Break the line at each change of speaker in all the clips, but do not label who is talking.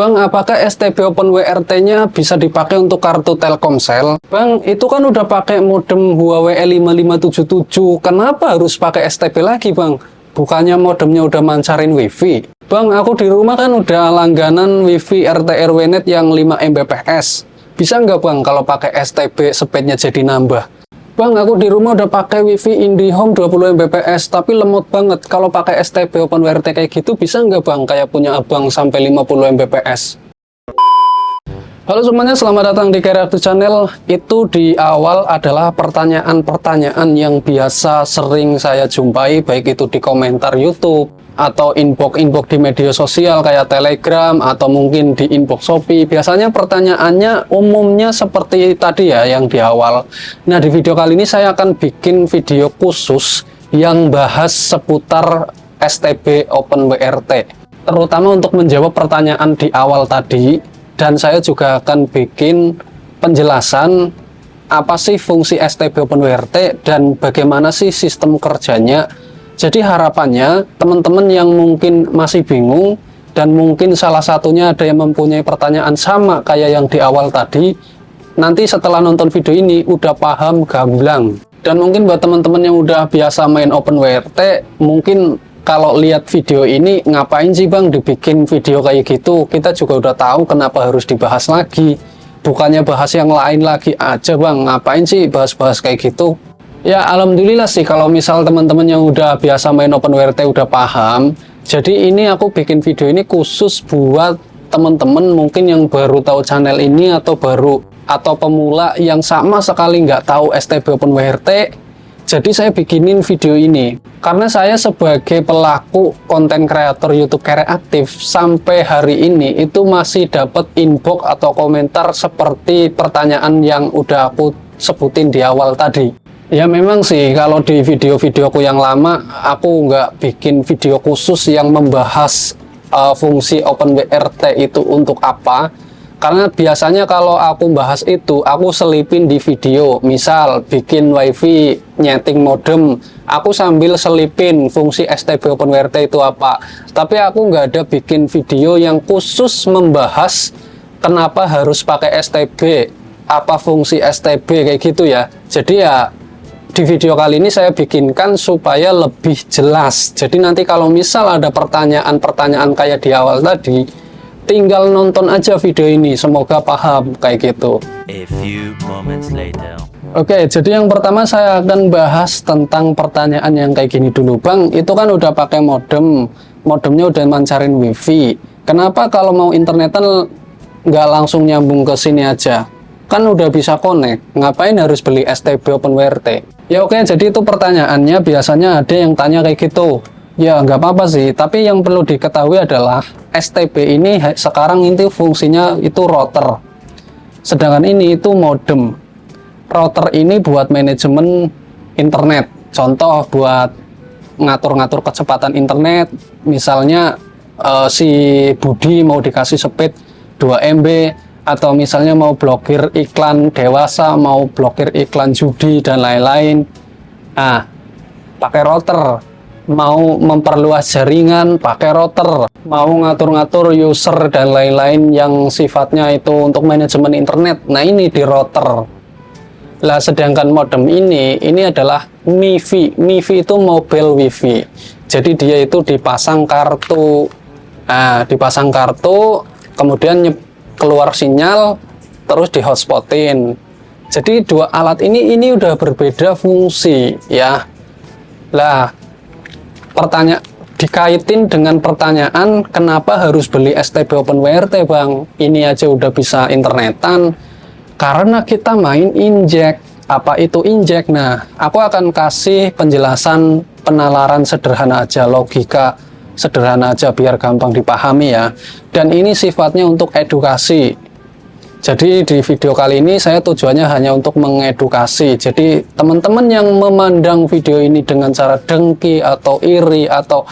Bang, apakah STB Open WRT-nya bisa dipakai untuk kartu Telkomsel? Bang, itu kan udah pakai modem Huawei E5577. Kenapa harus pakai STB lagi, Bang? Bukannya modemnya udah mancarin WiFi? Bang, aku di rumah kan udah langganan WiFi RT RW Net yang 5 Mbps. Bisa nggak, Bang, kalau pakai STB speednya jadi nambah? Bang, aku di rumah udah pakai WiFi IndiHome 20 Mbps, tapi lemot banget. Kalau pakai STB Open WRT kayak gitu, bisa nggak, Bang? Kayak punya abang sampai 50 Mbps. Halo semuanya, selamat datang di Career Channel. Itu di awal adalah pertanyaan-pertanyaan yang biasa sering saya jumpai, baik itu di komentar YouTube, atau inbox di media sosial kayak Telegram, atau mungkin di inbox Shopee. Biasanya pertanyaannya umumnya seperti tadi ya, yang di awal. Nah, di video kali ini saya akan bikin video khusus yang bahas seputar STB Open WRT, terutama untuk menjawab pertanyaan di awal tadi. Dan saya juga akan bikin penjelasan apa sih fungsi STB Open WRT dan bagaimana sih sistem kerjanya. Jadi harapannya teman-teman yang mungkin masih bingung dan mungkin salah satunya ada yang mempunyai pertanyaan sama kayak yang di awal tadi, nanti setelah nonton video ini udah paham gamblang. Dan mungkin buat teman-teman yang udah biasa main Open WRT, mungkin kalau lihat video ini, ngapain sih Bang dibikin video kayak gitu? Kita juga udah tahu kenapa harus dibahas lagi. Bukannya bahas yang lain lagi aja Bang, ngapain sih bahas-bahas kayak gitu? Ya alhamdulillah sih kalau misal teman-teman yang udah biasa main Open WRT udah paham. Jadi ini aku bikin video ini khusus buat teman-teman mungkin yang baru tahu channel ini atau pemula yang sama sekali nggak tahu STB Open WRT. Jadi saya bikinin video ini karena saya sebagai pelaku konten kreator YouTube Career Aktif sampai hari ini itu masih dapat inbox atau komentar seperti pertanyaan yang udah aku sebutin di awal tadi. Ya memang sih kalau di video-videoku yang lama aku nggak bikin video khusus yang membahas fungsi Open WRT itu untuk apa. Karena biasanya kalau aku bahas itu, aku selipin di video. Misal, bikin wifi, nyeting modem, aku sambil selipin fungsi STB Open WRT itu apa. Tapi aku nggak ada bikin video yang khusus membahas kenapa harus pakai STB, apa fungsi STB, kayak gitu ya. Jadi ya, di video kali ini saya bikinkan supaya lebih jelas. Jadi nanti kalau misal ada pertanyaan-pertanyaan kayak di awal tadi, tinggal nonton aja video ini, semoga paham kayak gitu.
A few moments later.
Oke, jadi yang pertama saya akan bahas tentang pertanyaan yang kayak gini dulu. Bang, itu kan udah pakai modemnya udah mancarin wifi. Kenapa kalau mau internetan nggak langsung nyambung ke sini aja? Kan udah bisa connect, ngapain harus beli STB Open WRT? Ya oke, jadi itu pertanyaannya biasanya ada yang tanya kayak gitu. Ya nggak apa-apa sih, tapi yang perlu diketahui adalah STB ini sekarang itu fungsinya itu router, sedangkan ini itu modem. Router ini buat manajemen internet, contoh buat ngatur-ngatur kecepatan internet. Misalnya si Budi mau dikasih speed 2 MB, atau misalnya mau blokir iklan dewasa, mau blokir iklan judi dan lain-lain. Nah, pakai router. Mau memperluas jaringan pakai router, mau ngatur-ngatur user dan lain-lain yang sifatnya itu untuk manajemen internet, nah ini di router. Lah sedangkan modem ini adalah MiFi itu mobile wifi. Jadi dia itu dipasang kartu, dipasang kartu, kemudian keluar sinyal, terus di hotspotin. Jadi dua alat ini udah berbeda fungsi ya. Lah dikaitin dengan pertanyaan kenapa harus beli STB Open WRT Bang, ini aja udah bisa internetan. Karena kita main injek. Apa itu injek? Nah, aku akan kasih penjelasan penalaran sederhana aja, logika sederhana aja biar gampang dipahami ya. Dan ini sifatnya untuk edukasi. Jadi di video kali ini saya tujuannya hanya untuk mengedukasi. Jadi teman-teman yang memandang video ini dengan cara dengki atau iri atau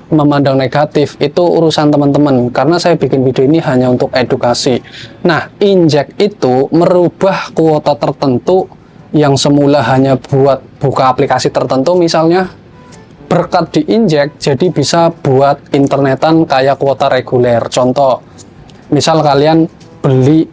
memandang negatif, itu urusan teman-teman. Karena saya bikin video ini hanya untuk edukasi. Nah, injek itu merubah kuota tertentu yang semula hanya buat buka aplikasi tertentu misalnya. Berkat diinjek jadi bisa buat internetan kayak kuota reguler. Contoh, Misal kalian beli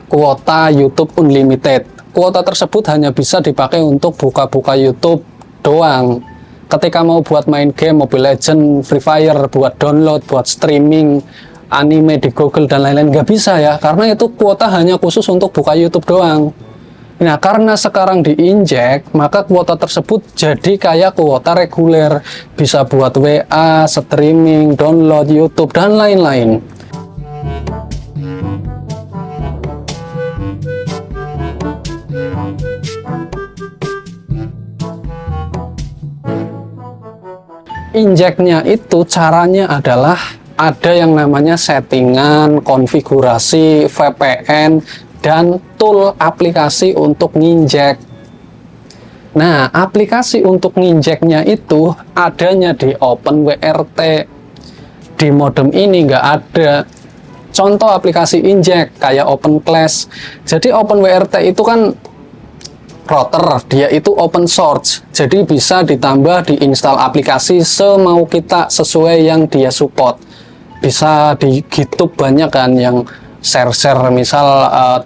kuota YouTube Unlimited. Kuota tersebut hanya bisa dipakai untuk buka-buka YouTube doang. Ketika mau buat main game Mobile Legends, Free Fire, buat download, buat streaming anime di Google dan lain-lain nggak bisa ya, karena itu kuota hanya khusus untuk buka YouTube doang. Nah, karena sekarang diinjek, maka kuota tersebut jadi kayak kuota reguler, bisa buat WA, streaming, download YouTube dan lain-lain. Injeknya itu caranya adalah ada yang namanya settingan, konfigurasi, VPN, dan tool aplikasi untuk nginjek. Nah, aplikasi untuk nginjeknya itu adanya di OpenWRT. Di modem ini nggak ada. Contoh aplikasi injek kayak OpenClass. Jadi OpenWRT itu kan router, dia itu open source, jadi bisa ditambah diinstal aplikasi semau kita sesuai yang dia support. Bisa di GitHub banyak kan yang share-share misal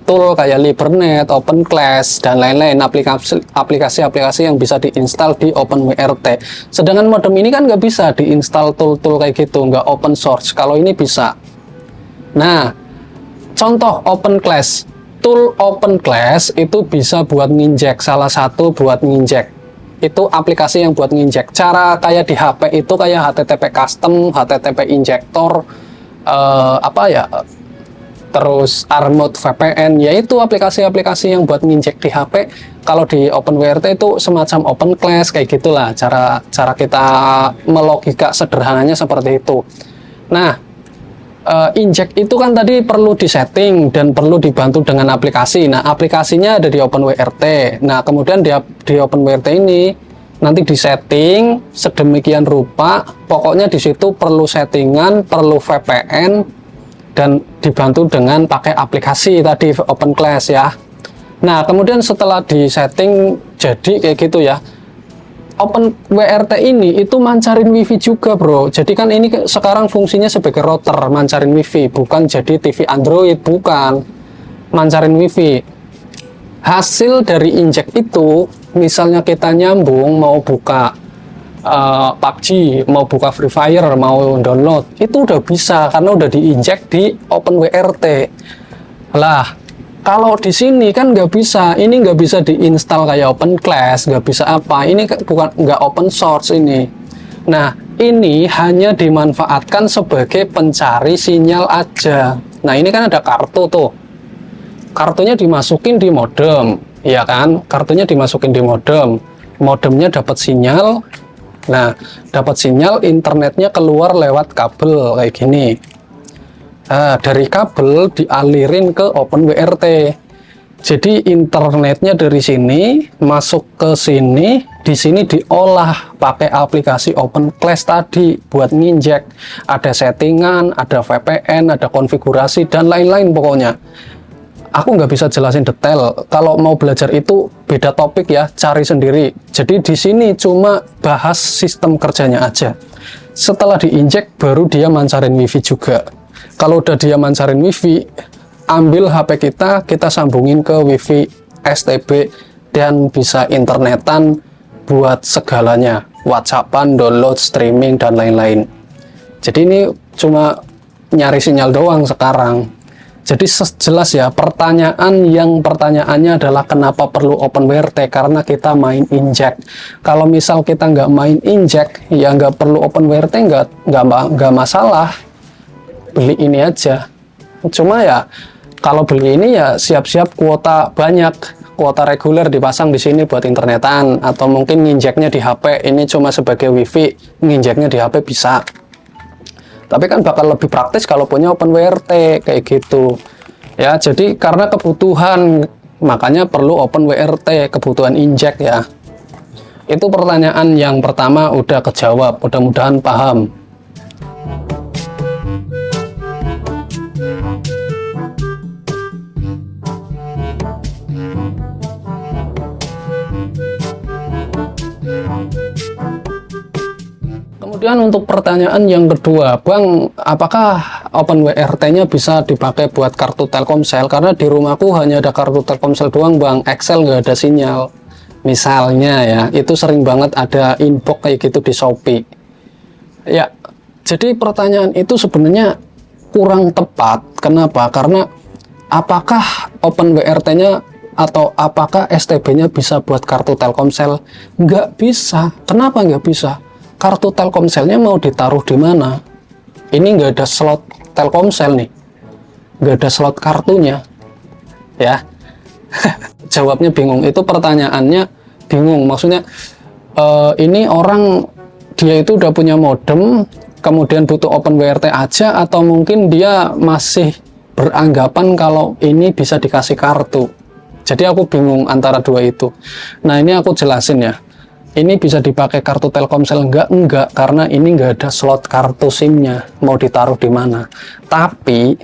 tool kayak Libernet, OpenClass dan lain-lain, aplikasi-aplikasi yang bisa diinstal di OpenWRT. Sedangkan modem ini kan nggak bisa diinstal tool-tool kayak gitu, nggak open source. Kalau ini bisa. Nah, contoh OpenClass. Tool OpenClass itu bisa buat nginjek, salah satu buat nginjek. Itu aplikasi yang buat nginjek. Cara kayak di HP itu kayak HTTP custom, HTTP injector, terus Armouth VPN, yaitu aplikasi-aplikasi yang buat nginjek di HP. Kalau di OpenWRT itu semacam OpenClass kayak gitulah. Cara kita melogika sederhananya seperti itu. Nah, injek itu kan tadi perlu disetting dan perlu dibantu dengan aplikasi. Nah, aplikasinya ada di OpenWRT. Nah, kemudian di OpenWRT ini nanti disetting sedemikian rupa. Pokoknya di situ perlu settingan, perlu VPN, dan dibantu dengan pakai aplikasi tadi OpenClass ya. Nah, kemudian setelah disetting jadi kayak gitu ya. OpenWRT ini itu mancarin wifi juga bro. Jadi kan ini sekarang fungsinya sebagai router, mancarin wifi, bukan jadi TV Android, bukan, mancarin wifi. Hasil dari injek itu, misalnya kita nyambung mau buka PUBG, mau buka Free Fire, mau download, itu udah bisa karena udah diinjek di OpenWRT. Lah, kalau di sini kan nggak bisa, ini nggak bisa diinstal kayak OpenClass, nggak bisa apa, ini bukan, nggak open source ini. Nah, ini hanya dimanfaatkan sebagai pencari sinyal aja. Nah, ini kan ada kartu tuh, kartunya dimasukin di modem, ya kan? Kartunya dimasukin di modem, modemnya dapat sinyal. Nah, dapat sinyal, internetnya keluar lewat kabel kayak gini. Nah, dari kabel dialirin ke OpenWRT. Jadi internetnya dari sini masuk ke sini, di sini diolah pakai aplikasi OpenClass tadi buat nginjek. Ada settingan, ada VPN, ada konfigurasi dan lain-lain pokoknya. Aku nggak bisa jelasin detail. Kalau mau belajar itu beda topik ya, cari sendiri. Jadi di sini cuma bahas sistem kerjanya aja. Setelah diinjek baru dia mancarin wifi juga. Kalau udah dia mancarin wifi, ambil HP kita sambungin ke wifi STB dan bisa internetan buat segalanya, WhatsAppan, download, streaming dan lain-lain. Jadi ini cuma nyari sinyal doang sekarang. Jadi jelas ya, pertanyaannya adalah kenapa perlu OpenWRT, karena kita main injek. Kalau misal kita nggak main injek, ya nggak perlu OpenWRT, nggak masalah. Beli ini aja. Cuma ya kalau beli ini ya siap-siap kuota banyak, kuota reguler dipasang di sini buat internetan, atau mungkin nginjeknya di HP. Ini cuma sebagai wifi, nginjeknya di HP bisa. Tapi kan bakal lebih praktis kalau punya OpenWRT kayak gitu. Ya, jadi karena kebutuhan makanya perlu OpenWRT, kebutuhan injek ya. Itu pertanyaan yang pertama udah kejawab, mudah-mudahan paham. Kemudian untuk pertanyaan yang kedua, Bang, apakah OpenWRT-nya bisa dipakai buat kartu Telkomsel? Karena di rumahku hanya ada kartu Telkomsel doang bang, Excel nggak ada sinyal. Misalnya ya, itu sering banget ada inbox kayak gitu di Shopee. Ya, jadi pertanyaan itu sebenarnya kurang tepat. Kenapa? Karena apakah OpenWRT-nya atau apakah STB-nya bisa buat kartu Telkomsel? Nggak bisa. Kenapa nggak bisa? Kartu Telkomselnya mau ditaruh di mana? Ini nggak ada slot Telkomsel nih, nggak ada slot kartunya, ya. Jawabnya bingung. Itu pertanyaannya bingung. Maksudnya ini orang dia itu udah punya modem, kemudian butuh OpenWRT aja, atau mungkin dia masih beranggapan kalau ini bisa dikasih kartu. Jadi aku bingung antara dua itu. Nah ini aku jelasin ya. Ini bisa dipakai kartu Telkomsel enggak, karena ini enggak ada slot kartu SIM-nya, mau ditaruh di mana. Tapi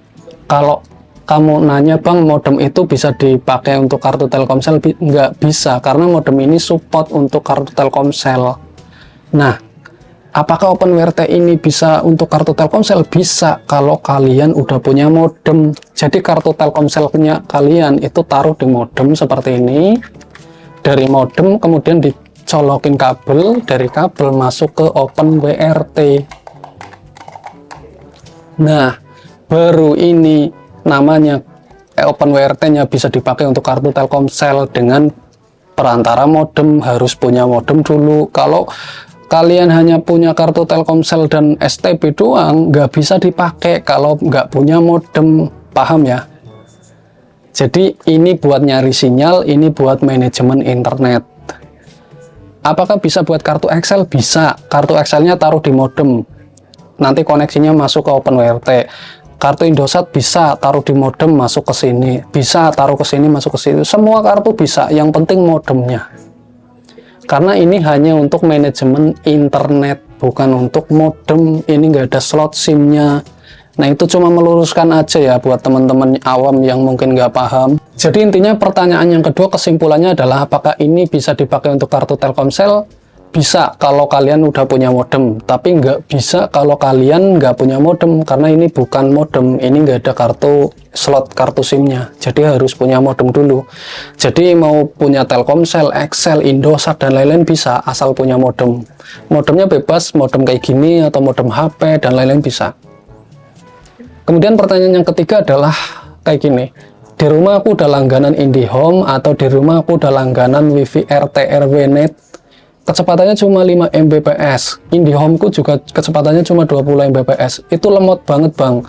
kalau kamu nanya bang, modem itu bisa dipakai untuk kartu Telkomsel, enggak bisa, karena modem ini support untuk kartu Telkomsel. Nah, apakah OpenWRT ini bisa untuk kartu Telkomsel? Bisa, kalau kalian udah punya modem. Jadi kartu Telkomselnya kalian itu taruh di modem seperti ini. Dari modem kemudian dicolokin kabel, dari kabel masuk ke OpenWRT. Nah, baru ini namanya OpenWRT-nya bisa dipakai untuk kartu Telkomsel dengan perantara modem. Harus punya modem dulu. Kalau kalian hanya punya kartu Telkomsel dan STB doang, nggak bisa dipakai kalau nggak punya modem. Paham ya? Jadi ini buat nyari sinyal, ini buat manajemen internet. Apakah bisa buat kartu Excel? Bisa. Kartu Excel-nya taruh di modem, nanti koneksinya masuk ke OpenWRT. Kartu Indosat bisa taruh di modem, masuk ke sini. Bisa taruh ke sini, masuk ke sini. Semua kartu bisa, yang penting modemnya. Karena ini hanya untuk manajemen internet, bukan untuk modem. Ini nggak ada slot SIM-nya. Nah itu cuma meluruskan aja ya buat teman-teman awam yang mungkin nggak paham. Jadi intinya pertanyaan yang kedua, kesimpulannya adalah apakah ini bisa dipakai untuk kartu Telkomsel? Bisa kalau kalian udah punya modem, tapi nggak bisa kalau kalian nggak punya modem, karena ini bukan modem, ini nggak ada kartu slot kartu SIM-nya. Jadi harus punya modem dulu. Jadi mau punya Telkomsel, Excel, Indosat dan lain-lain bisa, asal punya modem. Modemnya bebas, modem kayak gini atau modem HP dan lain-lain bisa. Kemudian pertanyaan yang ketiga adalah kayak gini. Di rumah aku udah langganan IndiHome atau di rumah aku udah langganan WiFi RT RW Net. Kecepatannya cuma 5 Mbps. IndiHome-ku juga kecepatannya cuma 20 Mbps. Itu lemot banget bang.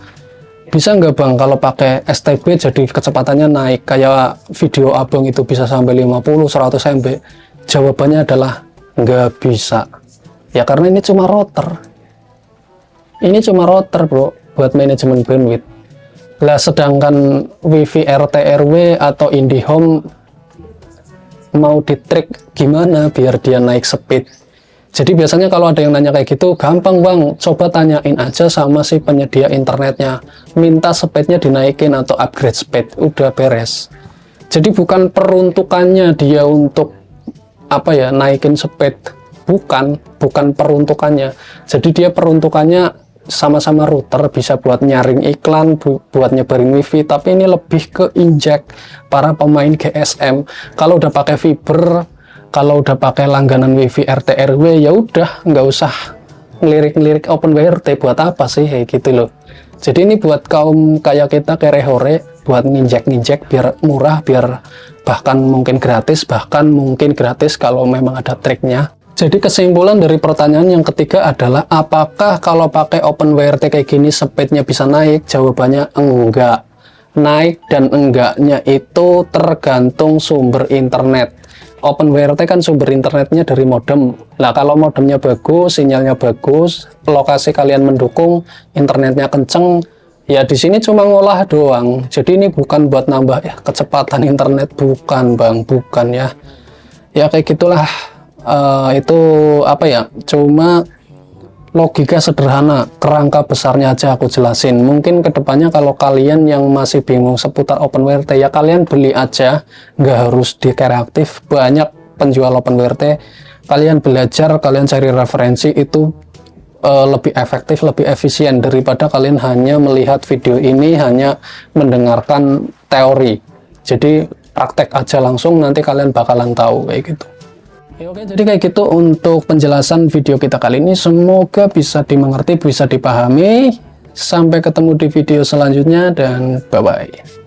Bisa nggak bang kalau pakai STB jadi kecepatannya naik kayak video abang itu bisa sampai 50-100 MB? Jawabannya adalah nggak bisa. Ya karena ini cuma router. Ini cuma router bro, buat manajemen bandwidth. Lah sedangkan WiFi RT RW atau IndiHome mau di-track gimana biar dia naik speed. Jadi biasanya kalau ada yang nanya kayak gitu, gampang bang, coba tanyain aja sama si penyedia internetnya, minta speednya dinaikin atau upgrade speed, udah beres. Jadi bukan peruntukannya dia untuk apa ya, naikin speed, bukan peruntukannya. Jadi dia peruntukannya sama-sama router, bisa buat nyaring iklan, buat nyebarin wifi, tapi ini lebih ke injek para pemain GSM. Kalau udah pakai fiber, kalau udah pakai langganan wifi RT RW, ya udah nggak usah ngelirik-ngelirik OpenWRT, buat apa sih kayak gitu loh. Jadi ini buat kaum kayak kita kere-hore, buat nginjek-nginjek biar murah, biar bahkan mungkin gratis kalau memang ada triknya. Jadi kesimpulan dari pertanyaan yang ketiga adalah apakah kalau pakai OpenWRT kayak gini speednya bisa naik? Jawabannya enggak. Naik dan enggaknya itu tergantung sumber internet. OpenWRT kan sumber internetnya dari modem. Nah kalau modemnya bagus, sinyalnya bagus, lokasi kalian mendukung, internetnya kenceng, ya di sini cuma ngolah doang. Jadi ini bukan buat nambah ya kecepatan internet, bukan bang, bukan ya. Ya kayak gitulah. Itu apa ya, cuma logika sederhana, kerangka besarnya aja aku jelasin. Mungkin kedepannya kalau kalian yang masih bingung seputar OpenWRT, ya kalian beli aja, nggak harus dikreatif. Banyak penjual OpenWRT, kalian belajar, kalian cari referensi, itu lebih efektif, lebih efisien daripada kalian hanya melihat video ini, hanya mendengarkan teori. Jadi praktek aja langsung, nanti kalian bakalan tahu kayak gitu. Ya, oke, jadi kayak gitu untuk penjelasan video kita kali ini. Semoga bisa dimengerti, bisa dipahami. Sampai ketemu di video selanjutnya dan bye-bye.